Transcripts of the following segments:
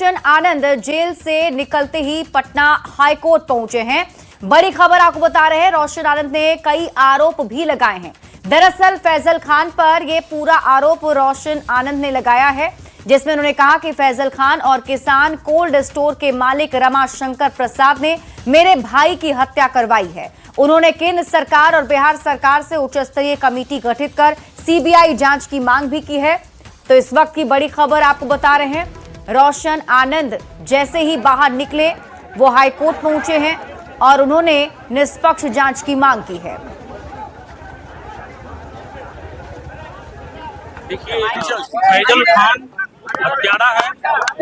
रोशन आनंद jail से निकलते ही Patna high court पहुंचे हैं। बड़ी खबर आपको बता रहे हैं, रोशन आनंद ने कई आरोप भी लगाए हैं। दरअसल फैजल खान पर यह पूरा आरोप रोशन आनंद ने लगाया है, जिसमें उन्होंने कहा कि फैजल खान और किसान कोल्ड स्टोर के मालिक रमाशंकर प्रसाद ने मेरे भाई की हत्या करवाई है। उन्होंने केंद्र सरकार और बिहार सरकार से उच्च स्तरीय कमेटी गठित कर सीबीआई जांच की मांग भी की है। तो इस वक्त की बड़ी खबर आपको बता रहे हैं, रोशन आनंद जैसे ही बाहर निकले वो हाईकोर्ट पहुंचे हैं और उन्होंने निष्पक्ष जांच की मांग की है। देखिए, फैजल खान हत्यारा है।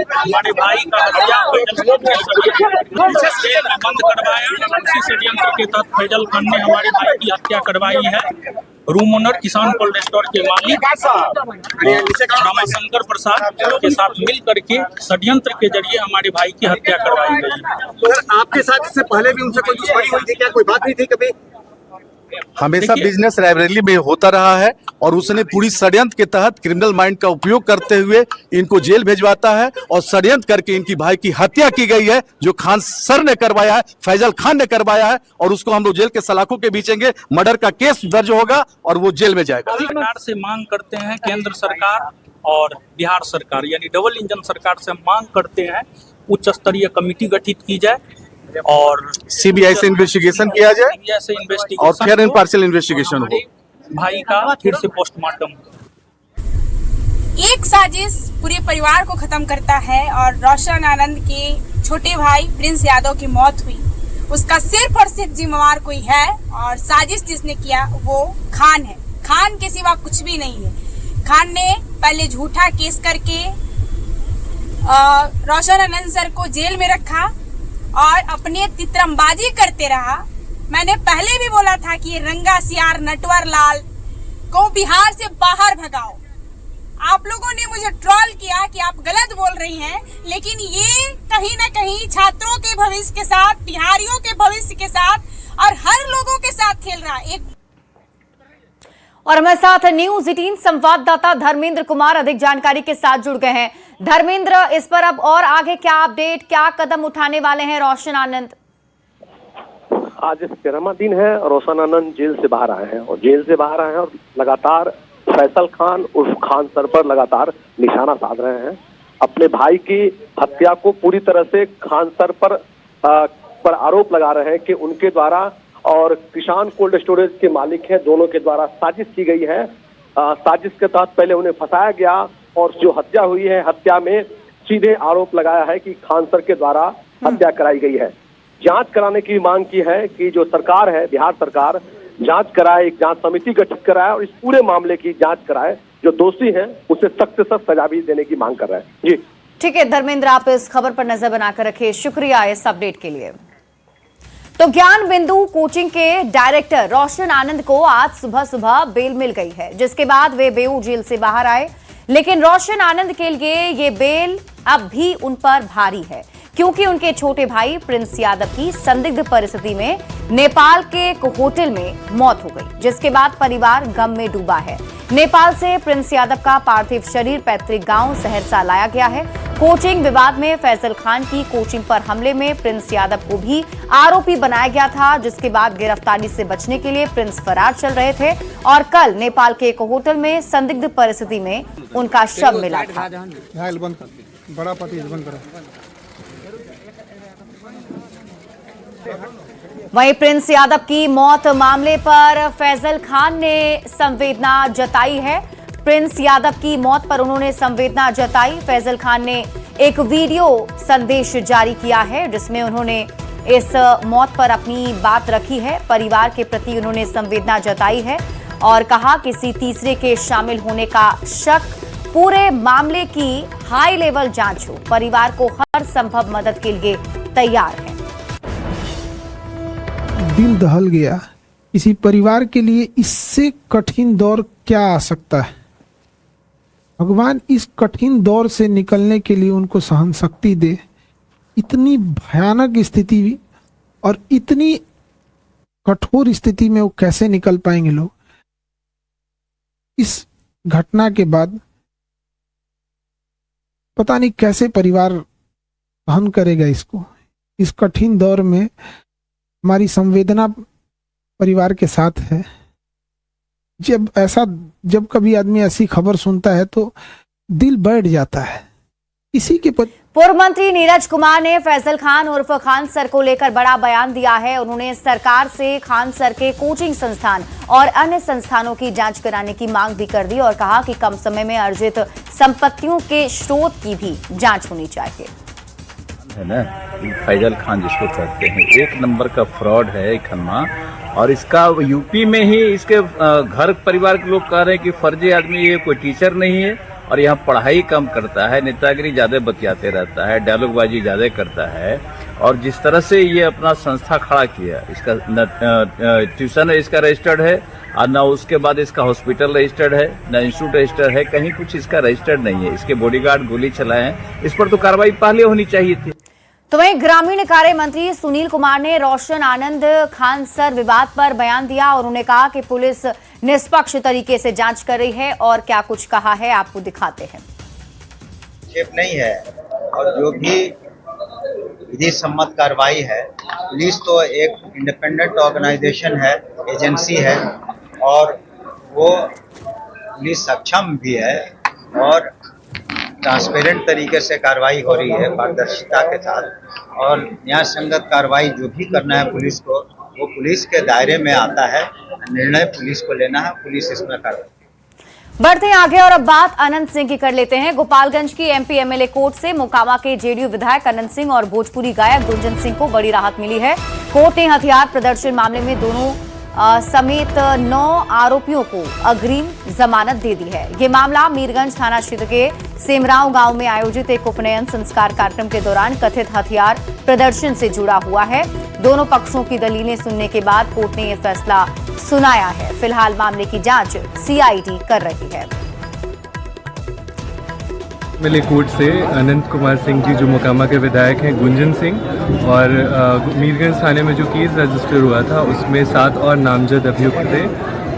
हमारे भाई का हत्या जेल में बंद करवाया। उसी षड्यंत्र के तहत फैजल खान ने हमारे भाई की हत्या करवाई है। रूम ओनर किसान कोल्ड स्टोर के मालिक रमाशंकर प्रसाद के साथ मिल करके षड्यंत्र के जरिए हमारे भाई की हत्या करवाई गई। तो आपके साथ इससे पहले भी उनसे कोई दुश्मनी हुई थी क्या? कोई बात नहीं थी कभी? हमेशा बिजनेस राइवलरी में होता रहा है और उसने पूरी षड्यंत्र के तहत क्रिमिनल माइंड का उपयोग करते हुए इनको जेल भेजवाता है और षड्यंत्र करके इनकी भाई की हत्या की गई है, जो खान सर ने करवाया है, फैजल खान ने करवाया है। और उसको हम लोग जेल के सलाखों के बीचेंगे, मर्डर का केस दर्ज होगा और वो जेल में जाएगा। सरकार से मांग करते हैं, केंद्र सरकार और बिहार सरकार यानी डबल इंजन सरकार से मांग करते हैं उच्च स्तरीय कमेटी गठित की जाए और सीबीआई से इन्वेस्टिगेशन किया जाए सीबीआई से इन्वेस्टिगेशन और फेयर एंड पार्शियल इन्वेस्टिगेशन हो। भाई का फिर से पोस्टमार्टम। एक साजिश पूरे परिवार को खत्म करता है और रोशन आनंद के छोटे भाई प्रिंस यादव की मौत हुई। उसका सिर्फ और सिर्फ जिम्मेवार कोई है और साजिश जिसने किया वो खान है। खान के सिवा कुछ भी नहीं है। खान ने पहले झूठा केस करके रोशन आनंद सर को जेल में रखा और अपने तितरमबाजी करते रहा। मैंने पहले भी बोला था कि ये रंगा सियार नटवर लाल को बिहार से बाहर भगाओ। आप लोगों ने मुझे ट्रोल किया कि आप गलत बोल रही हैं, लेकिन ये कहीं ना कहीं छात्रों के भविष्य के साथ, बिहारियों के भविष्य के साथ और हर लोगों के साथ खेल रहा है। और हमारे साथ न्यूज 18 संवाददाता धर्मेंद्र कुमार अधिक जानकारी के साथ जुड़ गए हैं। धर्मेंद्र, इस पर अब और आगे क्या अपडेट, क्या कदम उठाने वाले हैं रोशन आनंद? आज 13वां दिन है। रोशन आनंद जेल से बाहर आए हैं और लगातार फैसल खान उर्फ खान सर पर लगातार निशाना साध रहे हैं। अपने भाई की हत्या को पूरी तरह से खान सर पर आरोप लगा रहे हैं कि उनके द्वारा और किसान कोल्ड स्टोरेज के मालिक हैं, दोनों के द्वारा साजिश की गई है। साजिश के तहत पहले उन्हें फंसाया गया और जो हत्या हुई है, हत्या में सीधे आरोप लगाया है कि खान सर के द्वारा हत्या कराई गई है। जांच कराने की मांग की है कि जो सरकार है, बिहार सरकार जांच कराए, एक जांच समिति गठित कराए और इस पूरे मामले की जांच कराए। जो दोषी हैं उसे सख्त से सख्त सजा भी देने की मांग कर रहे हैं। जी ठीक है धर्मेंद्र, आप इस खबर पर नजर बनाकर रखिए। शुक्रिया इस अपडेट के लिए। तो ज्ञान बिंदु कोचिंग के डायरेक्टर रोशन आनंद को आज सुबह सुबह बेल मिल गई है, जिसके बाद वे बेऊ जेल से बाहर आए। लेकिन रोशन आनंद के लिए ये बेल अब भी उन पर भारी है, क्योंकि उनके छोटे भाई प्रिंस यादव की संदिग्ध परिस्थिति में नेपाल के एक होटल में मौत हो गई, जिसके बाद परिवार गम में डूबा है। नेपाल से प्रिंस यादव का पार्थिव शरीर पैतृक गांव सहरसा लाया गया है। कोचिंग विवाद में फैजल खान की कोचिंग पर हमले में प्रिंस यादव को भी आरोपी बनाया गया था, जिसके बाद गिरफ्तारी से बचने के लिए प्रिंस फरार चल रहे थे और कल नेपाल के एक होटल में संदिग्ध परिस्थिति में उनका शव मिला था। वहीं प्रिंस यादव की मौत मामले पर फैजल खान ने संवेदना जताई है। प्रिंस यादव की मौत पर उन्होंने संवेदना जताई। फैजल खान ने एक वीडियो संदेश जारी किया है, जिसमें उन्होंने इस मौत पर अपनी बात रखी है। परिवार के प्रति उन्होंने संवेदना जताई है और कहा किसी तीसरे के शामिल होने का शक, पूरे मामले की हाई लेवल जांच हो, परिवार को हर संभव मदद के लिए तैयार है। दिल दहल गया। किसी परिवार के लिए इससे कठिन दौर क्या आ सकता है? भगवान इस कठिन दौर से निकलने के लिए उनको सहन शक्ति दे। इतनी भयानक स्थिति और इतनी कठोर स्थिति में वो कैसे निकल पाएंगे लोग? इस घटना के बाद पता नहीं कैसे परिवार सहन करेगा इसको। इस कठिन दौर में हमारी संवेदना परिवार के साथ है। जब कभी आदमी ऐसी खबर सुनता है तो दिल बैठ जाता है। इसी के पूर्व मंत्री नीरज कुमार ने फैसल खान उर्फ खान सर को लेकर बड़ा बयान दिया है। उन्होंने सरकार से खान सर के कोचिंग संस्थान और अन्य संस्थानों की जांच कराने की मांग भी कर दी और कहा कि कम समय में अर्जित संपत्तियों के स्रोत की भी जांच होनी चाहिए। है ना, फैजल खान जिसको कहते हैं, एक नंबर का फ्रॉड है खन्ना। और इसका यूपी में ही इसके घर परिवार के लोग कह रहे हैं कि फर्जी आदमी, ये कोई टीचर नहीं है और यहाँ पढ़ाई कम करता है, नेतागिरी ज्यादा बतियाते रहता है, डायलॉगबाजी ज्यादा करता है। और जिस तरह से ये अपना संस्था खड़ा किया, इसका ट्यूशन इसका रजिस्टर्ड है और न उसके बाद इसका हॉस्पिटल रजिस्टर्ड है, न इंस्टीट्यूट रजिस्टर्ड है, कहीं कुछ इसका रजिस्टर्ड नहीं है। इसके बॉडीगार्ड गोली चलाए हैं, इस पर तो कार्रवाई पहले होनी चाहिए थी। तो वहीं ग्रामीण कार्य मंत्री सुनील कुमार ने रोशन आनंद खान सर विवाद पर बयान दिया और उन्होंने कहा कि पुलिस निष्पक्ष तरीके से जांच कर रही है और क्या कुछ कहा है आपको दिखाते हैं। क्षेप नहीं है और जो भी विधि सम्मत कार्रवाई है, पुलिस तो एक इंडिपेंडेंट ऑर्गेनाइजेशन है, एजेंसी है और वो पुलिस सक्षम भी है और ट्रांसपेरेंट तरीके से कार्रवाई हो रही है, पारदर्शिता के साथ। और न्याय संगत कार्रवाई जो भी करना है पुलिस को, वो पुलिस के दायरे में आता है, निर्णय पुलिस को लेना है, पुलिस इसमें कार्रवाई। बढ़ते हैं आगे और अब बात अनंत सिंह की कर लेते हैं। गोपालगंज की एमपी एमएलए कोर्ट से मोकामा के जेडीयू विधायक अनंत सिंह और भोजपुरी गायक गुंजन सिंह को बड़ी राहत मिली है। कोर्ट ने हथियार प्रदर्शन मामले में दोनों समेत 9 आरोपियों को अग्रिम जमानत दे दी है। ये मामला मीरगंज थाना क्षेत्र के सेमराव गांव में आयोजित एक उपनयन संस्कार कार्यक्रम के दौरान कथित हथियार प्रदर्शन से जुड़ा हुआ है। दोनों पक्षों की दलीलें सुनने के बाद कोर्ट ने यह फैसला सुनाया है। फिलहाल मामले की जांच सीआईडी कर रही है। मिले कोर्ट से अनंत कुमार सिंह जी जो मोकामा के विधायक हैं, गुंजन सिंह और मीरगंज थाने में जो केस रजिस्टर हुआ था उसमें 7 और नामजद अभियुक्त थे।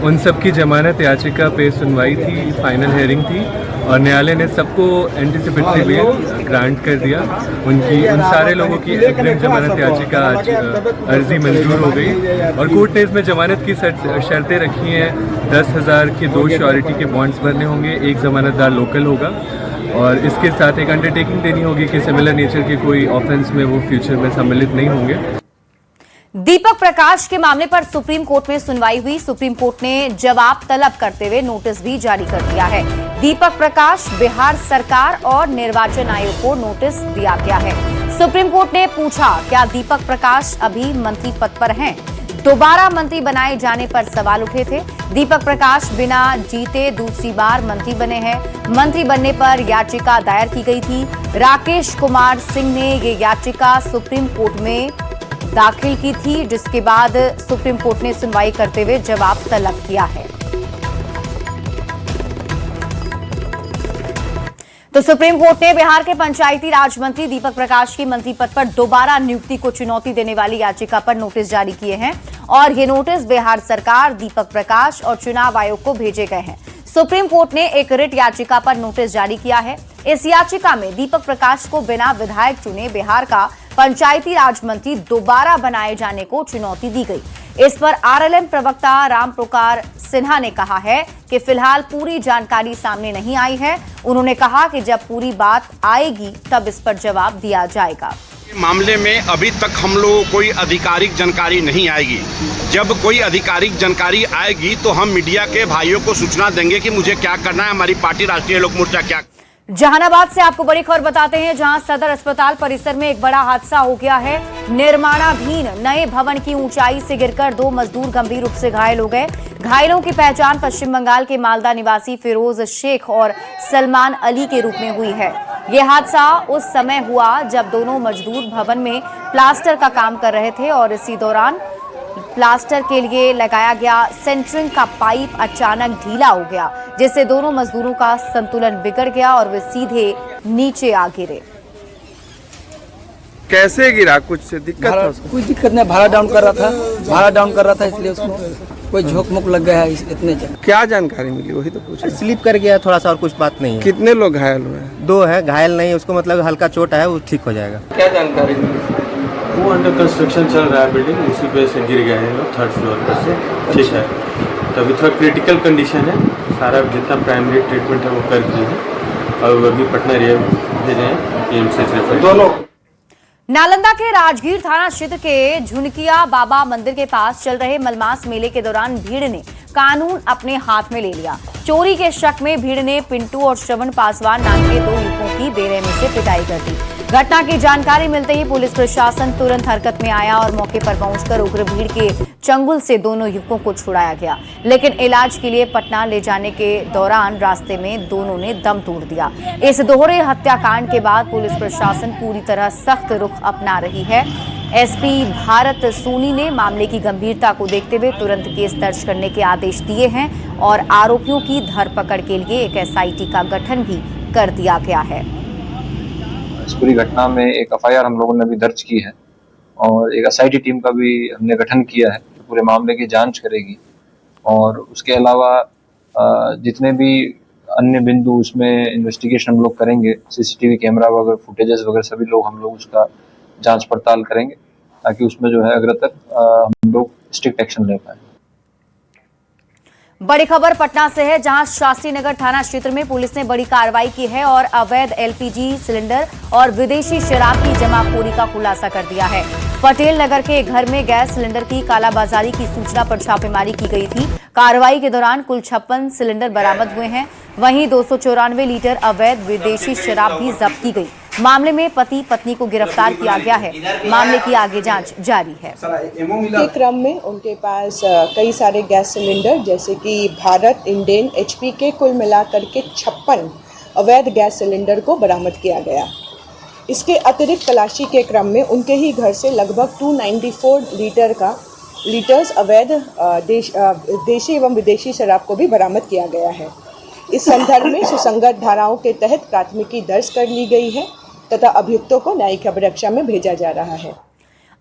उन सब की जमानत याचिका पे सुनवाई थी, फाइनल हियरिंग थी और न्यायालय ने सबको एंटीसिपेटरी बेल ग्रांट कर दिया। उन सारे लोगों की अग्रिम जमानत याचिका आज अर्जी मंजूर हो गई और कोर्ट ने इसमें जमानत की शर्तें रखी हैं। 10,000 के 2 श्योरिटी के बॉन्ड्स भरने होंगे, एक जमानतदार लोकल होगा और इसके साथ एक अंडरटेकिंग देनी होगी कि सिमिलर नेचर के कोई ऑफेंस में वो फ्यूचर में सम्मिलित नहीं होंगे। दीपक प्रकाश के मामले पर सुप्रीम कोर्ट में सुनवाई हुई। सुप्रीम कोर्ट ने जवाब तलब करते हुए नोटिस भी जारी कर दिया है। दीपक प्रकाश, बिहार सरकार और निर्वाचन आयोग को नोटिस दिया गया है। सुप्रीम कोर्ट ने पूछा, क्या दीपक प्रकाश अभी मंत्री पद पर हैं? दोबारा मंत्री बनाए जाने पर सवाल उठे थे। दीपक प्रकाश बिना जीते दूसरी बार मंत्री बने हैं। मंत्री बनने पर याचिका दायर की गई थी। राकेश कुमार सिंह ने ये याचिका सुप्रीम कोर्ट में दाखिल की थी, जिसके बाद सुप्रीम कोर्ट ने सुनवाई करते हुए जवाब तलब किया है। तो सुप्रीम कोर्ट ने बिहार के पंचायती राज मंत्री दीपक प्रकाश की मंत्री पद पर दोबारा नियुक्ति को चुनौती देने वाली याचिका पर नोटिस जारी किए हैं और ये नोटिस बिहार सरकार, दीपक प्रकाश और चुनाव आयोग को भेजे गए हैं। सुप्रीम कोर्ट ने एक रिट याचिका पर नोटिस जारी किया है। इस याचिका में दीपक प्रकाश को बिना विधायक चुने बिहार का पंचायती राज मंत्री दोबारा बनाए जाने को चुनौती दी गई। इस पर आरएलएम प्रवक्ता राम प्रकार सिन्हा ने कहा है कि फिलहाल पूरी जानकारी सामने नहीं आई है। उन्होंने कहा कि जब पूरी बात आएगी तब इस पर जवाब दिया जाएगा। मामले में अभी तक हम लोगों को कोई आधिकारिक जानकारी नहीं आएगी। जब कोई आधिकारिक जानकारी आएगी तो हम मीडिया के भाइयों को सूचना देंगे कि मुझे क्या करना है, हमारी पार्टी राष्ट्रीय लोक मोर्चा क्या। जहानाबाद से आपको बड़ी खबर बताते हैं, जहां सदर अस्पताल परिसर में एक बड़ा हादसा हो गया है। निर्माणाधीन नए भवन की ऊंचाई से गिरकर 2 मजदूर गंभीर रूप से घायल हो गए। घायलों की पहचान पश्चिम बंगाल के मालदा निवासी फिरोज शेख और सलमान अली के रूप में हुई है। यह हादसा उस समय हुआ जब दोनों मजदूर भवन में प्लास्टर का काम कर रहे थे और इसी दौरान प्लास्टर के लिए लगाया गया सेंटरिंग का पाइप अचानक ढीला हो गया, जिससे दोनों मजदूरों का संतुलन बिगड़ गया और वे सीधे नीचे आ गिरे। कैसे गिरा? कुछ दिक्कत? कोई दिक्कत नहीं, भाड़ा डाउन कर रहा था इसलिए उसको कोई झोंक मुक लग गया है इतने जगह। क्या जानकारी मिली वही तो पूछ रहे हैं। स्लिप कर गया थोड़ा सा और कुछ बात नहीं है। कितने लोग घायल हुए हैं? 2 है, घायल नहीं, उसको मतलब हल्का चोट है, वो ठीक हो जाएगा। क्या जानकारी मिली? वो अंडर कंस्ट्रक्शन चल रहा है बिल्डिंग, इसी पे से गिर गए हैं लोग 3rd फ्लोर पर से। ठीक है, तो अभी थोड़ा क्रिटिकल कंडीशन है, सारा जितना प्राइमरी ट्रीटमेंट है वो कर दिए हैं और अभी पटना भेजे हैं PMC रेफर। दोनों नालंदा के राजगीर थाना क्षेत्र के झुनकिया बाबा मंदिर के पास चल रहे मलमास मेले के दौरान भीड़ ने कानून अपने हाथ में ले लिया। चोरी के शक में भीड़ ने पिंटू और श्रवण पासवान नाम के 2 युवकों की बेरहमी से पिटाई कर दी। घटना की जानकारी मिलते ही पुलिस प्रशासन तुरंत हरकत में आया और मौके पर पहुंचकर उग्र भीड़ के चंगुल से दोनों युवकों को छुड़ाया गया, लेकिन इलाज के लिए पटना ले जाने के दौरान रास्ते में दोनों ने दम तोड़ दिया। इस दोहरे हत्याकांड के बाद पुलिस प्रशासन पूरी तरह सख्त रुख अपना रही है। एसपी भारत सोनी ने मामले की गंभीरता को देखते हुए तुरंत केस दर्ज करने के आदेश दिए हैं और आरोपियों की धरपकड़ के लिए एक SIT का गठन भी कर दिया गया है। इस पूरी घटना में एक FIR हम लोगों ने भी दर्ज की है और एक SIT टीम का भी हमने गठन किया है जो पूरे मामले की जांच करेगी। और उसके अलावा जितने भी अन्य बिंदु उसमें इन्वेस्टिगेशन हम लोग करेंगे, CCTV कैमरा वगैरह फुटेजेस वगैरह सभी लोग हम लोग उसका जांच पड़ताल करेंगे ताकि उसमें जो है अग्रतर हम लोग स्ट्रिक्ट एक्शन ले पाए। बड़ी खबर पटना से है, जहां शास्त्री नगर थाना क्षेत्र में पुलिस ने बड़ी कार्रवाई की है और अवैध LPG सिलेंडर और विदेशी शराब की जमाखोरी का खुलासा कर दिया है। पटेल नगर के घर में गैस सिलेंडर की कालाबाजारी की सूचना पर छापेमारी की गई थी। कार्रवाई के दौरान कुल 56 सिलेंडर बरामद हुए हैं, वहीं 294 लीटर अवैध विदेशी शराब भी जब्त की गई। मामले में पति पत्नी को गिरफ्तार किया गया है। मामले की आगे जांच जारी है। के क्रम में उनके पास कई सारे गैस सिलेंडर जैसे कि भारत, इंडेन, HP के कुल मिलाकर के 56 अवैध गैस सिलेंडर को बरामद किया गया। इसके अतिरिक्त तलाशी के क्रम में उनके ही घर से लगभग 294 लीटर्स अवैध देशी एवं विदेशी शराब को भी बरामद किया गया है। इस संदर्भ में सुसंगत धाराओं के तहत प्राथमिकी दर्ज कर ली गई है तथा अभियुक्तों को न्यायिक अभिरक्षा में भेजा जा रहा है।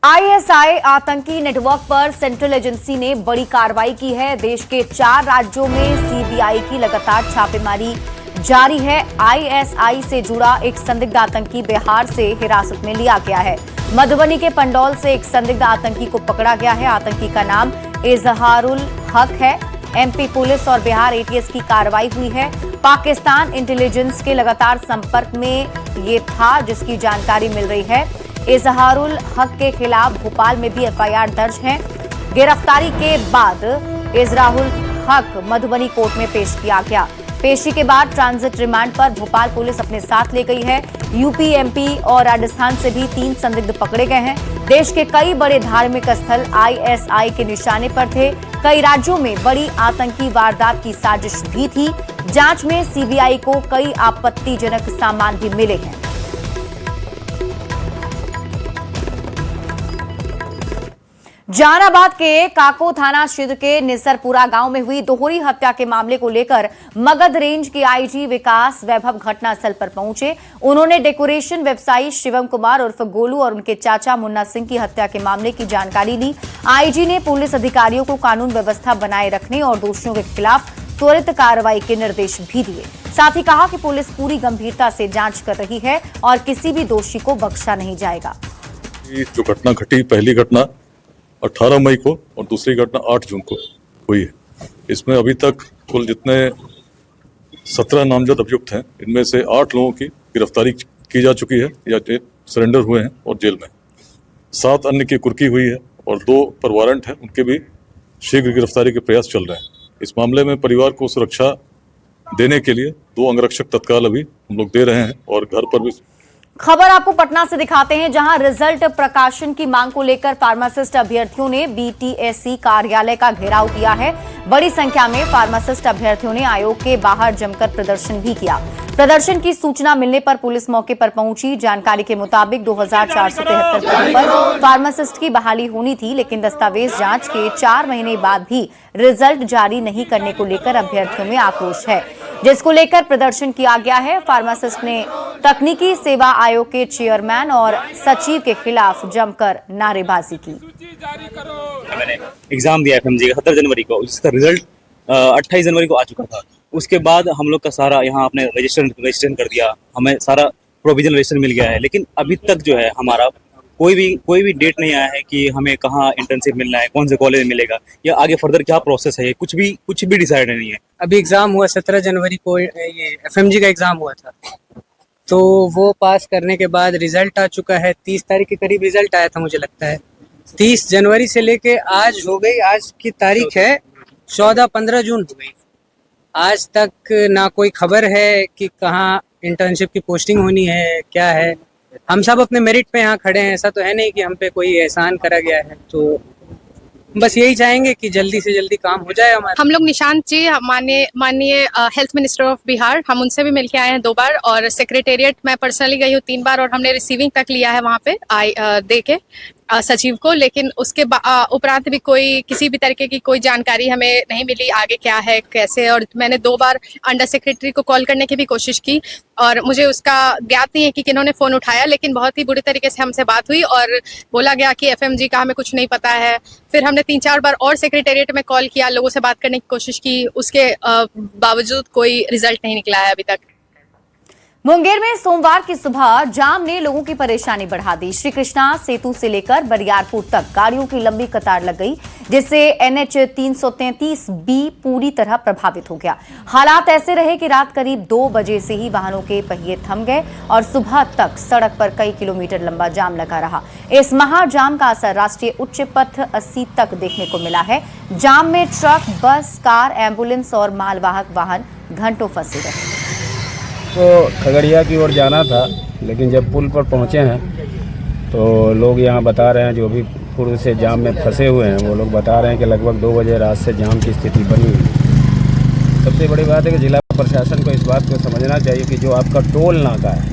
ISI आतंकी नेटवर्क पर सेंट्रल एजेंसी ने बड़ी कार्रवाई की है। देश के 4 राज्यों में CBI की लगातार छापेमारी जारी है। ISI से जुड़ा एक संदिग्ध आतंकी बिहार से हिरासत में लिया गया है। मधुबनी के पंडौल से एक संदिग्ध आतंकी को पकड़ा गया है। आतंकी का नाम इजहारुल हक है। MP पुलिस और बिहार ATS की कार्रवाई हुई है। पाकिस्तान इंटेलिजेंस के लगातार संपर्क में ये था, जिसकी जानकारी मिल रही है। इजहारुल हक के खिलाफ भोपाल में भी FIR दर्ज है। गिरफ्तारी के बाद इजहारुल हक मधुबनी कोर्ट में पेश किया गया। पेशी के बाद ट्रांजिट रिमांड पर भोपाल पुलिस अपने साथ ले गई है। UP, MP और राजस्थान से भी 3 संदिग्ध पकड़े गए हैं। देश के कई बड़े धार्मिक स्थल ISI के निशाने पर थे। कई राज्यों में बड़ी आतंकी वारदात की साजिश भी थी। जांच में CBI को कई आपत्तिजनक सामान भी मिले हैं। जहानाबाद के काको थाना क्षेत्र के निसरपुरा गांव में हुई दोहरी हत्या के मामले को लेकर मगध रेंज के IG विकास वैभव घटनास्थल पर पहुंचे। उन्होंने डेकोरेशन व्यवसायी शिवम कुमार उर्फ गोलू और उनके चाचा मुन्ना सिंह की हत्या के मामले की जानकारी ली। IG ने पुलिस अधिकारियों को कानून व्यवस्था बनाए रखने और दोषियों के खिलाफ त्वरित कार्रवाई के निर्देश भी दिए। साथ ही कहा कि पुलिस पूरी गंभीरता से जांच कर रही है और किसी भी दोषी को बख्शा नहीं जाएगा। जो घटना घटी, पहली घटना 18 मई को और दूसरी घटना 8 जून को हुई है। इसमें अभी तक कुल जितने 17 नामजद अभियुक्त हैं, इनमें से 8 लोगों की गिरफ्तारी की जा चुकी है या सरेंडर हुए हैं और जेल में। 7 अन्य की कुर्की हुई है और 2 पर वारंट है, उनके भी शीघ्र गिरफ्तारी के प्रयास चल रहे हैं। इस मामले में परिवार को सुरक्षा देने के लिए 2 अंगरक्षक तत्काल अभी हम लोग दे रहे हैं और घर पर भी। खबर आपको पटना से दिखाते हैं, जहां रिजल्ट प्रकाशन की मांग को लेकर फार्मासिस्ट अभ्यर्थियों ने BTSC कार्यालय का घेराव किया है। बड़ी संख्या में फार्मासिस्ट अभ्यर्थियों ने आयोग के बाहर जमकर प्रदर्शन भी किया। प्रदर्शन की सूचना मिलने पर पुलिस मौके पर पहुंची। जानकारी के मुताबिक 2473 पदों पर फार्मासिस्ट की बहाली होनी थी, लेकिन दस्तावेज जांच के 4 महीने बाद भी रिजल्ट जारी नहीं करने को लेकर अभ्यर्थियों में आक्रोश है, जिसको लेकर प्रदर्शन किया गया है। फार्मासिस्ट ने तकनीकी सेवा आयोग के चेयरमैन और सचिव के खिलाफ जमकर नारेबाजी की। मैंने एग्जाम दिया एफएमजी का 17 जनवरी को, जिसका रिजल्ट 28 जनवरी को आ चुका था। उसके बाद हम लोग का सारा यहाँ आपने रजिस्ट्रेशन कर दिया, हमें सारा प्रोविजनल रजिस्ट्रेशन मिल गया है, लेकिन अभी तक जो है हमारा कोई भी डेट नहीं आया है कि हमें कहाँ इंटर्नशिप मिलना है, कौन से कॉलेज में मिलेगा या आगे फर्दर क्या प्रोसेस है, कुछ भी डिसाइड नहीं है। अभी एग्जाम हुआ 17 जनवरी को, ये एफएमजी का एग्जाम हुआ था, तो वो पास करने के बाद रिजल्ट आ चुका है। 30 तारीख के करीब रिजल्ट आया था मुझे लगता है। 30 जनवरी से लेके आज हो गई, आज की तारीख है 14-15 जून हो गई। आज तक ना कोई खबर है कि कहाँ इंटर्नशिप की पोस्टिंग होनी है, क्या है। हम सब अपने मेरिट पे यहाँ खड़े हैं, ऐसा तो है नहीं कि हम पे कोई एहसान करा गया है। तो बस यही चाहेंगे कि जल्दी से जल्दी काम हो जाए हमारा। हम लोग निशांत जी माननीय हेल्थ मिनिस्टर ऑफ बिहार, हम उनसे भी मिलके आए हैं 2 बार, और सेक्रेटेरिएट मैं पर्सनली गई हूँ 3 बार, और हमने रिसीविंग तक लिया है वहाँ पे दे के सचिव को। लेकिन उसके उपरांत भी कोई किसी भी तरीके की कोई जानकारी हमें नहीं मिली आगे क्या है कैसे। और मैंने 2 बार अंडर सेक्रेटरी को कॉल करने की भी कोशिश की, और मुझे उसका ज्ञात नहीं है कि किन्होंने फ़ोन उठाया, लेकिन बहुत ही बुरी तरीके से हमसे बात हुई और बोला गया कि एफएमजी का हमें कुछ नहीं पता है। फिर हमने 3-4 बार और सेक्रेटेरिएट में कॉल किया, लोगों से बात करने की कोशिश की, उसके बावजूद कोई रिजल्ट नहीं निकला है अभी तक। मुंगेर में सोमवार की सुबह जाम ने लोगों की परेशानी बढ़ा दी। श्री कृष्णा सेतु से लेकर बरियारपुर तक गाड़ियों की लंबी कतार लग गई, जिससे NH 333B पूरी तरह प्रभावित हो गया। हालात ऐसे रहे कि रात करीब 2 बजे से ही वाहनों के पहिए थम गए और सुबह तक सड़क पर कई किलोमीटर लंबा जाम लगा रहा। इस महाजाम का असर राष्ट्रीय उच्च पथ 80 तक देखने को मिला है। जाम में ट्रक, बस, कार, एम्बुलेंस और मालवाहक वाहन घंटों फंसे रहे। तो खगड़िया की ओर जाना था, लेकिन जब पुल पर पहुंचे हैं तो लोग यहाँ बता रहे हैं, जो भी पूर्व से जाम में फंसे हुए हैं वो लोग बता रहे हैं कि लगभग 2 बजे रात से जाम की स्थिति बनी हुई है। सबसे बड़ी बात है कि जिला प्रशासन को इस बात को समझना चाहिए कि जो आपका टोल नाका है,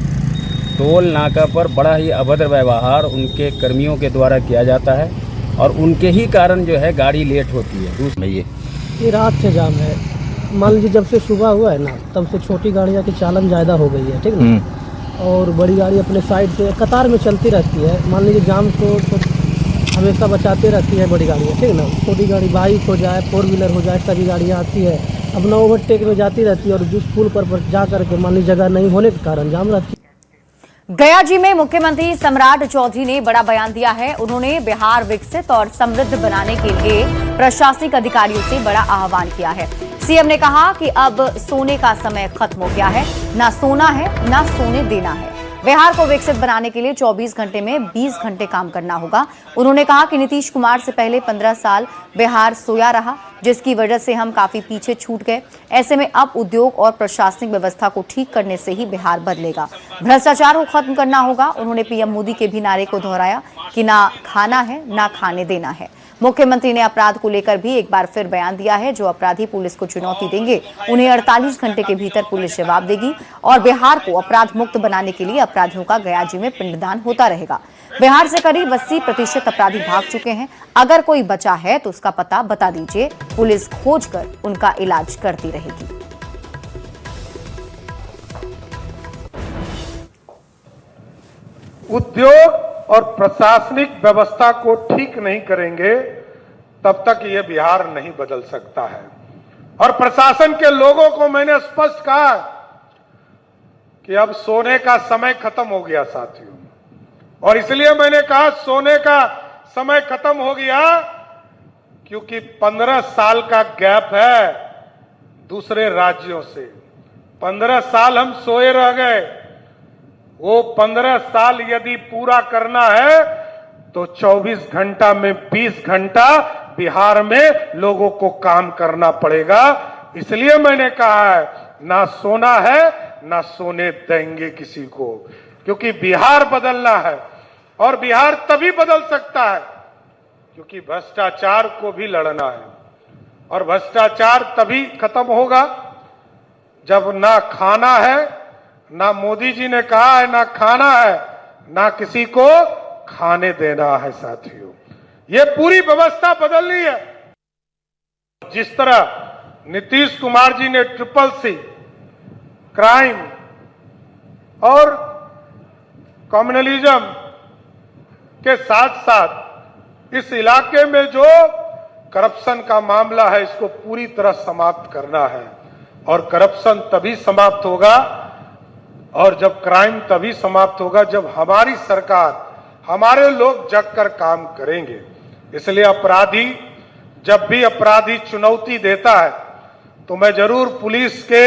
टोल नाका पर बड़ा ही अभद्र व्यवहार उनके कर्मियों के द्वारा किया जाता है और उनके ही कारण जो है गाड़ी लेट होती है। ये रात से जाम है, मान लीजिए जब से सुबह हुआ है ना, तब से छोटी गाड़ियाँ की चालन ज़्यादा हो गई है, ठीक ना, और बड़ी गाड़ी अपने साइड से कतार में चलती रहती है। मान लीजिए जाम को तो हमेशा बचाते रहती है बड़ी गाड़ियाँ, ठीक ना। छोटी गाड़ी बाइक हो जाए, 4 व्हीलर हो जाए, सभी गाड़ियाँ आती है अपना ओवरटेक में जाती रहती है, और जिस पुल पर जा करके मान लीजिए जगह नहीं होने के कारण जाम रहती है। गया जी में मुख्यमंत्री सम्राट चौधरी ने बड़ा बयान दिया है। उन्होंने बिहार विकसित और समृद्ध बनाने के लिए प्रशासनिक अधिकारियों से बड़ा आह्वान किया है। सीएम ने कहा कि अब सोने का समय खत्म हो गया है, ना सोना है ना सोने देना है। बिहार को विकसित बनाने के लिए 24 घंटे में 20 घंटे काम करना होगा। उन्होंने कहा कि नीतीश कुमार से पहले 15 साल बिहार सोया रहा, जिसकी वजह से हम काफी पीछे छूट गए। ऐसे में अब उद्योग और प्रशासनिक व्यवस्था को ठीक करने से ही बिहार बदलेगा। भ्रष्टाचार को खत्म करना होगा। उन्होंने पीएम मोदी के भी नारे को दोहराया कि ना खाना है ना खाने देना है। मुख्यमंत्री ने अपराध को लेकर भी एक बार फिर बयान दिया है। जो अपराधी पुलिस को चुनौती देंगे उन्हें 48 घंटे के भीतर पुलिस जवाब देगी और बिहार को अपराध मुक्त बनाने के लिए अपराधियों का गया जी में पिंडदान होता रहेगा। बिहार से करीब 80% अपराधी भाग चुके हैं। अगर कोई बचा है तो उसका पता बता दीजिए, पुलिस खोज कर उनका इलाज करती रहेगी। उद्योग और प्रशासनिक व्यवस्था को ठीक नहीं करेंगे तब तक ये बिहार नहीं बदल सकता है। और प्रशासन के लोगों को मैंने स्पष्ट कहा कि अब सोने का समय खत्म हो गया साथियों, और इसलिए मैंने कहा सोने का समय खत्म हो गया क्योंकि 15 साल का गैप है दूसरे राज्यों से। 15 साल हम सोए रह गए। वो 15 साल यदि पूरा करना है तो 24 घंटा में 20 घंटा बिहार में लोगों को काम करना पड़ेगा। इसलिए मैंने कहा है ना सोना है ना सोने देंगे किसी को, क्योंकि बिहार बदलना है। और बिहार तभी बदल सकता है क्योंकि भ्रष्टाचार को भी लड़ना है, और भ्रष्टाचार तभी खत्म होगा जब ना खाना है, ना मोदी जी ने कहा है ना खाना है, ना किसी को खाने देना है। साथियों, ये पूरी व्यवस्था बदलनी है। जिस तरह नीतीश कुमार जी ने CCC क्राइम और कम्युनलिज्म के साथ साथ इस इलाके में जो करप्शन का मामला है इसको पूरी तरह समाप्त करना है। और करप्शन तभी समाप्त होगा और जब क्राइम तभी समाप्त होगा जब हमारी सरकार, हमारे लोग जगकर काम करेंगे। इसलिए अपराधी, जब भी अपराधी चुनौती देता है तो मैं जरूर पुलिस के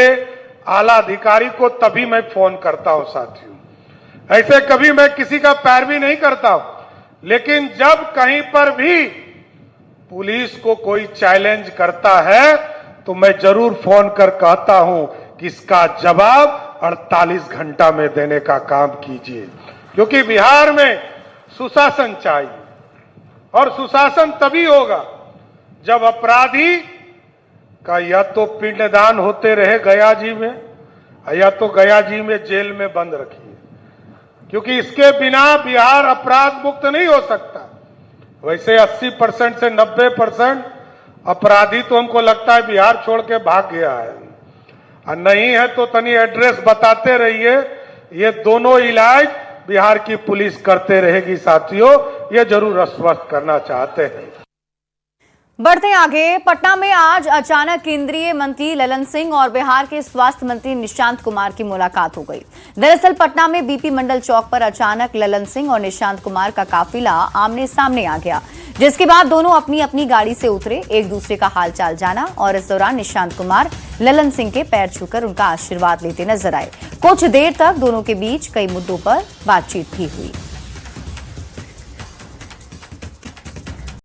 आला अधिकारी को तभी मैं फोन करता हूं साथियों। ऐसे कभी मैं किसी का पैरवी नहीं करता हूं, लेकिन जब कहीं पर भी पुलिस को कोई चैलेंज करता है तो मैं जरूर फोन कर कहता हूं कि इसका जवाब 48 घंटा में देने का काम कीजिए, क्योंकि बिहार में सुशासन चाहिए। और सुशासन तभी होगा जब अपराधी का या तो पिंडदान होते रहे गया जी में, या तो गया जी में जेल में बंद रखिए, क्योंकि इसके बिना बिहार अपराध मुक्त नहीं हो सकता। वैसे 80% से 90% अपराधी तो हमको लगता है बिहार छोड़ के भाग गया है, और नहीं है तो तनी एड्रेस बताते रहिए। ये दोनों इलाज बिहार की पुलिस करते रहेगी साथियों, ये जरूर आश्वस्त करना चाहते हैं। बढ़ते आगे, पटना में आज अचानक केंद्रीय मंत्री ललन सिंह और बिहार के स्वास्थ्य मंत्री निशांत कुमार की मुलाकात हो गई। दरअसल पटना में बीपी मंडल चौक पर अचानक ललन सिंह और निशांत कुमार का काफिला आमने सामने आ गया, जिसके बाद दोनों अपनी अपनी गाड़ी से उतरे, एक दूसरे का हालचाल जाना और इस दौरान निशांत कुमार ललन सिंह के पैर छूकर उनका आशीर्वाद लेते नजर आए। कुछ देर तक दोनों के बीच कई मुद्दों पर बातचीत भी हुई।